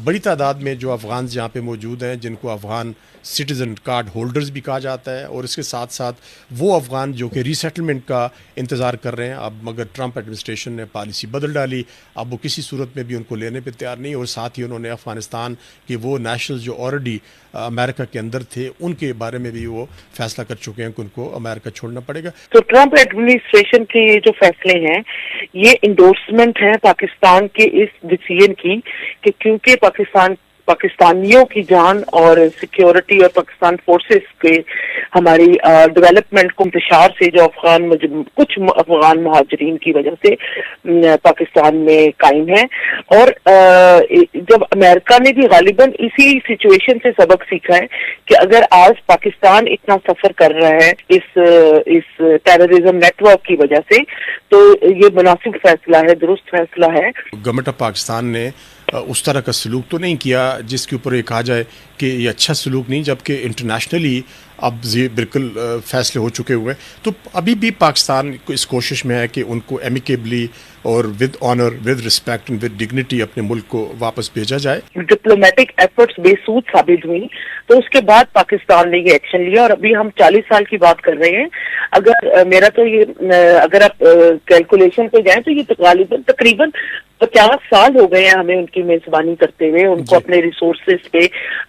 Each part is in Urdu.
بڑی تعداد میں جو افغان یہاں پہ موجود ہیں جن کو افغان سٹیزن کارڈ ہولڈرز بھی کہا جاتا ہے، اور اس کے ساتھ ساتھ وہ افغان جو کہ ری سیٹلمنٹ کا انتظار کر رہے ہیں. اب مگر ٹرمپ ایڈمنسٹریشن نے پالیسی بدل ڈالی، اب وہ کسی صورت میں بھی ان کو لینے پہ تیار نہیں، اور ساتھ ہی انہوں نے افغانستان کے وہ نیشنل جو آلریڈی امریکہ کے اندر تھے ان کے بارے میں بھی وہ فیصلہ کر چکے ہیں کہ ان کو امریکہ چھوڑنا پڑے گا. تو ٹرمپ ایڈمنسٹریشن کے یہ جو فیصلے ہیں یہ انڈورسمنٹ ہے پاکستان کے اس ڈیسیژن کی کہ کیونکہ پاکستانیوں کی جان اور سیکیورٹی اور پاکستان فورسز کے ہماری ڈیولپمنٹ کو انتشار سے جو کچھ افغان مہاجرین کی وجہ سے پاکستان میں قائم ہے، اور جب امریکہ نے بھی غالباً اسی سچویشن سے سبق سیکھا ہے کہ اگر آج پاکستان اتنا سفر کر رہا ہے اس ٹیررزم نیٹ ورک کی وجہ سے، تو یہ مناسب فیصلہ ہے، درست فیصلہ ہے. گورنمنٹ آف پاکستان نے اس طرح کا سلوک تو نہیں کیا جس کے اوپر یہ کہا جائے کہ یہ اچھا سلوک نہیں، جبکہ انٹرنیشنلی اب یہ بالکل فیصلے ہو چکے ہوئے ہیں. تو ابھی بھی پاکستان اس کوشش میں ہے کہ ان کو ایمیکیبلی اور with owner, with respect and with dignity اپنے ملک کو واپس بھیجا جائے. ڈپلومیٹک ایفرٹس بے سود ثابت ہوئی تو اس کے بعد پاکستان نے یہ ایکشن لیا، اور ابھی ہم 40 سال کی بات کر رہے ہیں. اگر آپ کیلکولیشن پہ جائیں تو یہ تقریباً 50 سال ہو گئے ہیں ہمیں ان کی میزبانی کرتے ہوئے، ان کو اپنے ریسورسز پہ،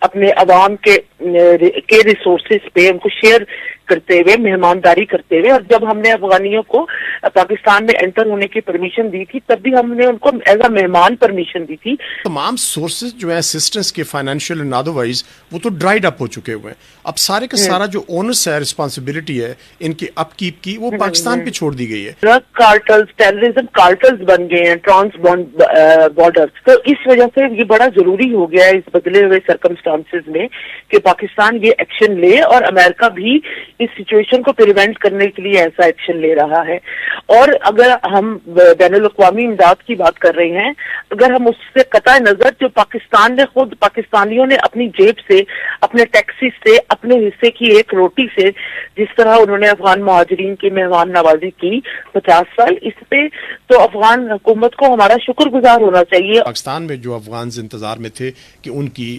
اپنے عوام کے ریسورسز پہ ان کو شیئر کرتے ہوئے، مہمانداری کرتے ہوئے. اور جب ہم نے افغانیوں کو پاکستان میں انٹر ہونے کی پرمیشن دی تھی تب بھی ہم نے ان کو ایز اے مہمان پرمیشن دی تھی. تمام سورسز جو ہے اسسٹنس کے فائنینشیل اینڈ ادروائز وہ تو ڈرائیڈ اپ ہو چکے ہوئے ہیں. اب سارے کا سارا جو اونرس ہے، رسپانسبلٹی ہے ان کی اپ کیپ کی، وہ پاکستان پہ چھوڑ دی گئی ہے. ڈرگ کارٹلز، ٹیررزم کارٹلز بن گئے ہیں ٹرانس بارڈر. تو اس وجہ سے یہ بڑا ضروری ہو گیا ہے اس بدلے ہوئے سرکمسٹانسز میں کہ پاکستان یہ ایکشن لے، اور امریکہ بھی اس سچویشن کو پریونٹ کرنے کے لیے ایسا ایکشن لے رہا ہے. اور اگر ہم بین الاقوامی امداد کی بات کر رہے ہیں، اگر ہم اس سے قطع نظر جو پاکستان نے خود پاکستانیوں نے اپنی جیب سے، اپنے ٹیکسی سے، اپنے حصے کی ایک روٹی سے جس طرح انہوں نے افغان مہاجرین کی مہمان نوازی کی 50 سال، اس پہ تو افغان حکومت کو ہمارا شکر گزار ہونا چاہیے. پاکستان میں جو افغانز انتظار میں تھے کہ ان کی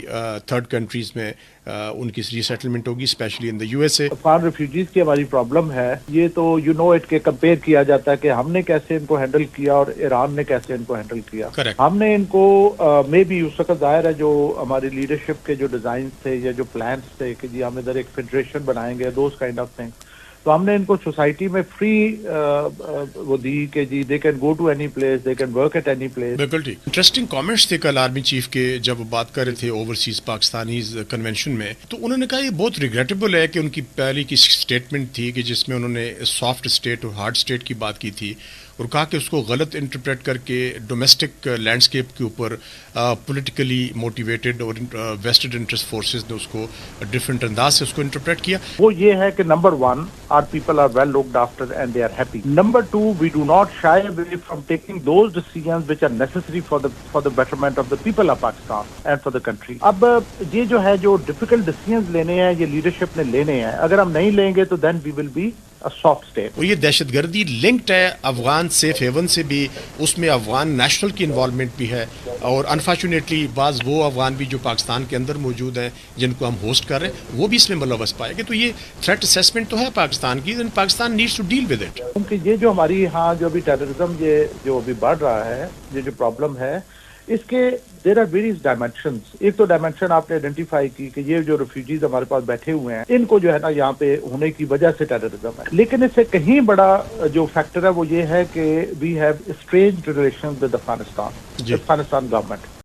تھرڈ کنٹریز میں ان کی ری سیٹلمنٹ ہوگی، especially in the U S A. Afghan refugees کی ہماری پرابلم ہے، یہ تو یو نو اٹ کے کمپیئر کیا جاتا ہے کہ ہم نے کیسے ان کو ہینڈل کیا اور ایران نے کیسے ان کو ہینڈل کیا. ہم نے ان کو میں بھی اس وقت ظاہر ہے جو ہماری لیڈرشپ کے جو ڈیزائنس تھے یا جو پلانس تھے کہ جی ہم ادھر ایک فیڈریشن بنائیں گے، دوز کائنڈ آف تھنگ، تو ہم نے ان کو سوسائٹی میں فری وہ دی کہ جی they can go to any place, they can work at any place. بالکل ٹھیک. انٹرسٹنگ کامنٹس تھے کل آرمی چیف کے جب وہ بات کر رہے تھے اوورسیز پاکستانیز کنونشن میں، تو انہوں نے کہا یہ بہت ریگریٹیبل ہے کہ ان کی پہلی کی اسٹیٹمنٹ تھی کہ جس میں انہوں نے سافٹ اسٹیٹ اور ہارڈ اسٹیٹ کی بات کی تھی، اور کہا کہ اس کو غلط انٹرپریٹ کر کے ڈومیسٹک لینڈسکیپ کے اوپر پولیٹیکلی موٹیویٹڈ اور ویسٹڈ انٹرسٹ فورسز نے اس کو ڈفرینٹ انداز سے اس کو انٹرپریٹ کیا. وہ یہ ہے کہ number 1 our people are well looked after and they are happy. Number 2, we do not shy away from taking those decisions which are necessary for the betterment of the people of Pakistan and for the country. اب یہ جو ہے جو difficult decisions لینے ہیں یہ لیڈرشپ نے لینے ہیں، اگر ہم نہیں لیں گے تو then we will be soft state. اور یہ دہشت گردی لنکڈ ہے افغان سیف ہیون سے بھی، اس میں افغان نیشنل کی انوالومنٹ بھی ہے، اور انفارچونیٹلی بعض وہ افغان بھی جو پاکستان کے اندر موجود ہیں جن کو ہم ہوسٹ کر رہے ہیں وہ بھی اس میں ملوث پائے گئے. تو یہ تھریٹ اسیسمنٹ تو ہے پاکستان کی، Pakistan needs to deal with it. کیونکہ یہ جو ہماری یہاں جو ابھی ٹیررزم یہ جو ابھی بڑھ رہا ہے، یہ جو پرابلم ہے، اس کے دیر آر ویریس ڈائمینشنز. ایک تو ڈائمینشن آپ نے آئیڈینٹیفائی کی کہ یہ جو ریفیوجیز ہمارے پاس بیٹھے ہوئے ہیں ان کو جو ہے نا یہاں پہ ہونے کی وجہ سے ٹیررزم ہے. لیکن اس سے کہیں بڑا جو فیکٹر ہے وہ یہ ہے کہ we have estranged relation with Afghanistan government.